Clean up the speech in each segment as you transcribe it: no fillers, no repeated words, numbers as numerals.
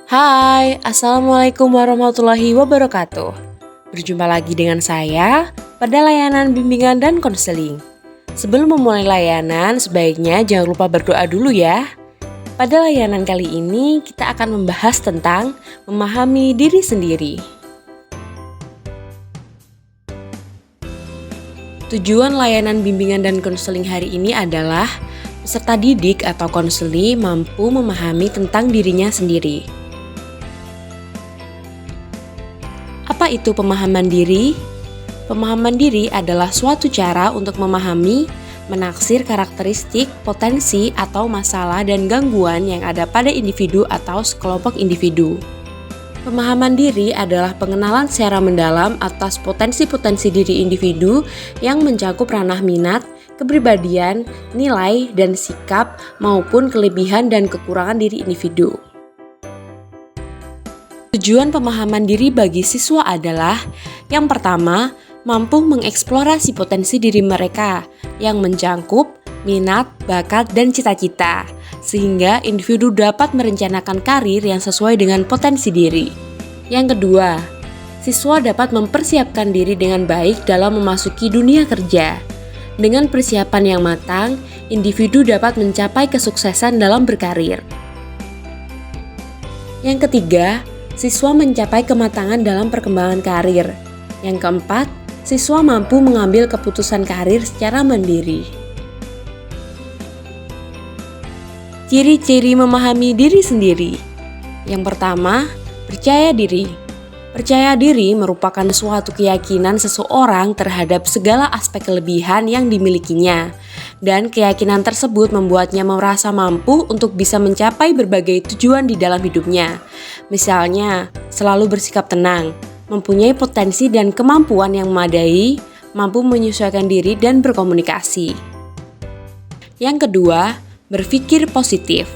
Hai, Assalamualaikum warahmatullahi wabarakatuh. Berjumpa lagi dengan saya pada layanan bimbingan dan konseling. Sebelum memulai layanan, sebaiknya jangan lupa berdoa dulu ya. Pada layanan kali ini, kita akan membahas tentang memahami diri sendiri. Tujuan layanan bimbingan dan konseling hari ini adalah peserta didik atau konseli mampu memahami tentang dirinya sendiri. Apa itu pemahaman diri? Pemahaman diri adalah suatu cara untuk memahami, menaksir karakteristik, potensi, atau masalah dan gangguan yang ada pada individu atau sekelompok individu. Pemahaman diri adalah pengenalan secara mendalam atas potensi-potensi diri individu yang mencakup ranah minat, kepribadian, nilai, dan sikap maupun kelebihan dan kekurangan diri individu. Tujuan pemahaman diri bagi siswa adalah yang pertama, mampu mengeksplorasi potensi diri mereka yang mencakup minat, bakat, dan cita-cita, sehingga individu dapat merencanakan karir yang sesuai dengan potensi diri. Yang kedua, siswa dapat mempersiapkan diri dengan baik dalam memasuki dunia kerja. Dengan persiapan yang matang, individu dapat mencapai kesuksesan dalam berkarir. Yang ketiga, siswa mencapai kematangan dalam perkembangan karir. Yang keempat, siswa mampu mengambil keputusan karir secara mandiri. Ciri-ciri memahami diri sendiri. Yang pertama, percaya diri. Percaya diri merupakan suatu keyakinan seseorang terhadap segala aspek kelebihan yang dimilikinya, dan keyakinan tersebut membuatnya merasa mampu untuk bisa mencapai berbagai tujuan di dalam hidupnya. Misalnya, selalu bersikap tenang, mempunyai potensi dan kemampuan yang memadai, mampu menyesuaikan diri dan berkomunikasi. Yang kedua, berpikir positif.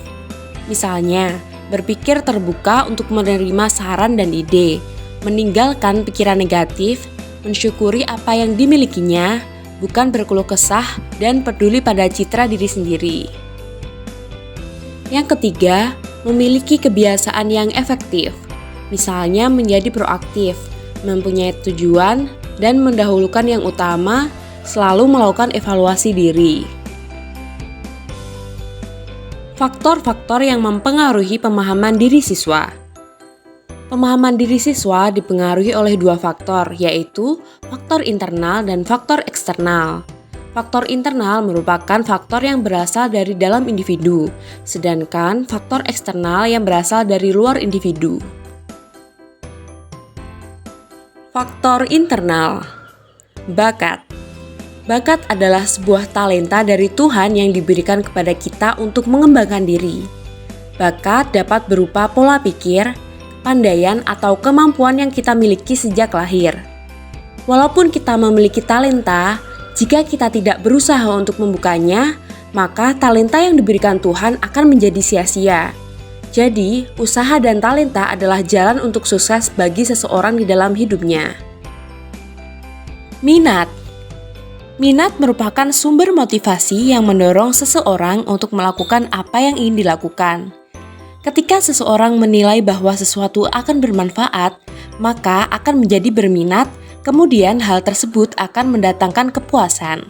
Misalnya, berpikir terbuka untuk menerima saran dan ide, meninggalkan pikiran negatif, mensyukuri apa yang dimilikinya, bukan berkeluh kesah dan peduli pada citra diri sendiri. Yang ketiga, memiliki kebiasaan yang efektif. Misalnya menjadi proaktif, mempunyai tujuan, dan mendahulukan yang utama, selalu melakukan evaluasi diri. Faktor-faktor yang mempengaruhi pemahaman diri siswa. Pemahaman diri siswa dipengaruhi oleh dua faktor, yaitu faktor internal dan faktor eksternal. Faktor internal merupakan faktor yang berasal dari dalam individu, sedangkan faktor eksternal yang berasal dari luar individu. Faktor internal. Bakat. Bakat adalah sebuah talenta dari Tuhan yang diberikan kepada kita untuk mengembangkan diri. Bakat dapat berupa pola pikir, kepandaian, atau kemampuan yang kita miliki sejak lahir. Walaupun kita memiliki talenta, jika kita tidak berusaha untuk membukanya, maka talenta yang diberikan Tuhan akan menjadi sia-sia. Jadi, usaha dan talenta adalah jalan untuk sukses bagi seseorang di dalam hidupnya. Minat. Minat merupakan sumber motivasi yang mendorong seseorang untuk melakukan apa yang ingin dilakukan. Ketika seseorang menilai bahwa sesuatu akan bermanfaat, maka akan menjadi berminat, kemudian hal tersebut akan mendatangkan kepuasan.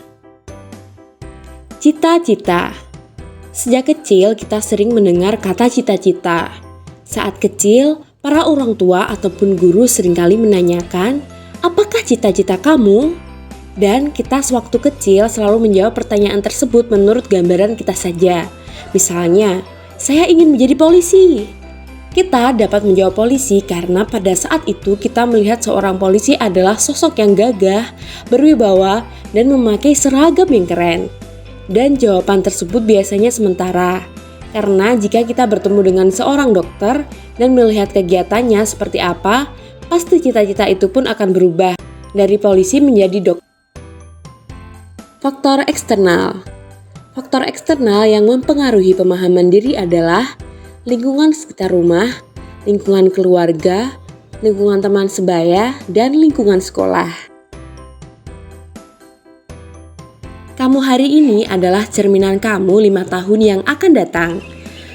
Cita-cita. Sejak kecil kita sering mendengar kata cita-cita. Saat kecil, para orang tua ataupun guru seringkali menanyakan, "Apakah cita-cita kamu?" Dan kita sewaktu kecil selalu menjawab pertanyaan tersebut menurut gambaran kita saja. Misalnya, saya ingin menjadi polisi. Kita dapat menjawab polisi karena pada saat itu kita melihat seorang polisi adalah sosok yang gagah, berwibawa, dan memakai seragam yang keren. Dan jawaban tersebut biasanya sementara, karena jika kita bertemu dengan seorang dokter dan melihat kegiatannya seperti apa, pasti cita-cita itu pun akan berubah dari polisi menjadi dokter. Faktor eksternal. Faktor eksternal yang mempengaruhi pemahaman diri adalah lingkungan sekitar rumah, lingkungan keluarga, lingkungan teman sebaya, dan lingkungan sekolah. Kamu hari ini adalah cerminan kamu 5 tahun yang akan datang.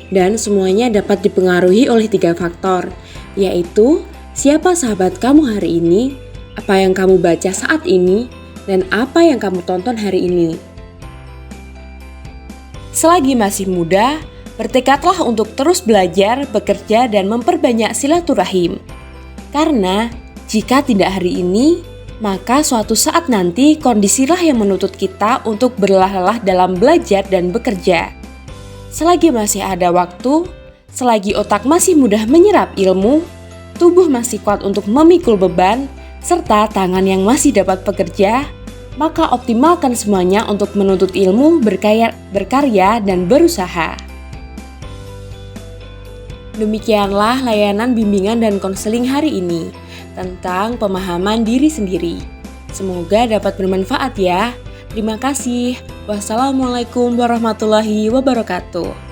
dan semuanya dapat dipengaruhi oleh 3 faktor, yaitu siapa sahabat kamu hari ini, apa yang kamu baca saat ini, dan apa yang kamu tonton hari ini. Selagi masih muda, bertekadlah untuk terus belajar, bekerja, dan memperbanyak silaturahim. Karena jika tidak hari ini, maka suatu saat nanti kondisilah yang menuntut kita untuk berlelah-lelah dalam belajar dan bekerja. Selagi masih ada waktu, selagi otak masih mudah menyerap ilmu, tubuh masih kuat untuk memikul beban, serta tangan yang masih dapat bekerja, maka optimalkan semuanya untuk menuntut ilmu, berkarya, dan berusaha. Demikianlah layanan bimbingan dan konseling hari ini tentang pemahaman diri sendiri. Semoga dapat bermanfaat ya. Terima kasih. Wassalamualaikum warahmatullahi wabarakatuh.